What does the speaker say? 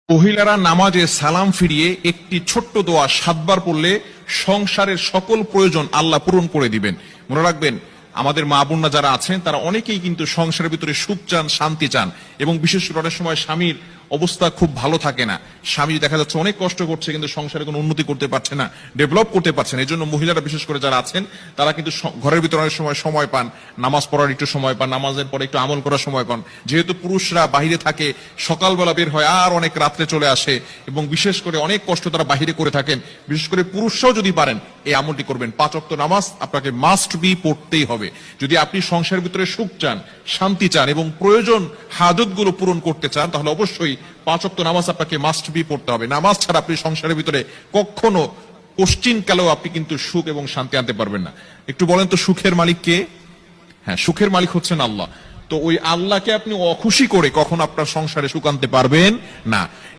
মহিলারা নামাজে সালাম ফিরিয়ে একটি ছোট্ট দোয়া 7 বার পড়লে সংসারের সকল প্রয়োজন আল্লাহ পূরণ করে দিবেন। মনে রাখবেন, আমাদের মা বোনরা যারা আছেন তারা অনেকেই কিন্তু সংসারের ভিতরে সুখ চান, শান্তি চান, এবং বিশেষ করে অনেক সময় স্বামীর অবস্থা খুব ভালো থাকে না। স্বামী দেখা যাচ্ছে অনেক কষ্ট করছে, কিন্তু সংসারে কোনো উন্নতি করতে পারছে না, ডেভেলপ করতে পারছে না। এই জন্য মহিলারা বিশেষ করে যারা আছেন তারা কিন্তু ঘরের ভিতরে অনেক সময় পান, নামাজ পড়ার একটু সময় পান, নামাজের পরে একটু আমল করার সময় পান। যেহেতু পুরুষরা বাহিরে থাকে, সকালবেলা বের হয় আর অনেক রাত্রে চলে আসে, এবং বিশেষ করে অনেক কষ্ট তারা বাহিরে করে থাকেন। বিশেষ করে পুরুষরাও যদি পারেন এই আমলটি করবেন। 5 ওয়াক্ত নামাজ আপনাকে মাস্ট বি পড়তেই হবে। যদি আপনি সংসারের ভিতরে সুখ চান, শান্তি চান এবং প্রয়োজন হাজতগুলো পূরণ করতে চান, তাহলে অবশ্যই 5 ওয়াক্ত নামাজ আপনাকে মাস্ট বি পড়তে হবে। নামাজ ছাড়া আপনি সংসারের ভিতরে কখনো কোশ্চিন কালেও আপনি কিন্তু সুখ এবং শান্তি আনতে পারবেন না। একটু বলেন তো, সুখের মালিক কে? হ্যাঁ, সুখের মালিক হচ্ছেন আল্লাহ। তো ওই আল্লাহকে আপনি অখুশি করে কখনো আপনার সংসারে সুখ আনতে পারবেন না।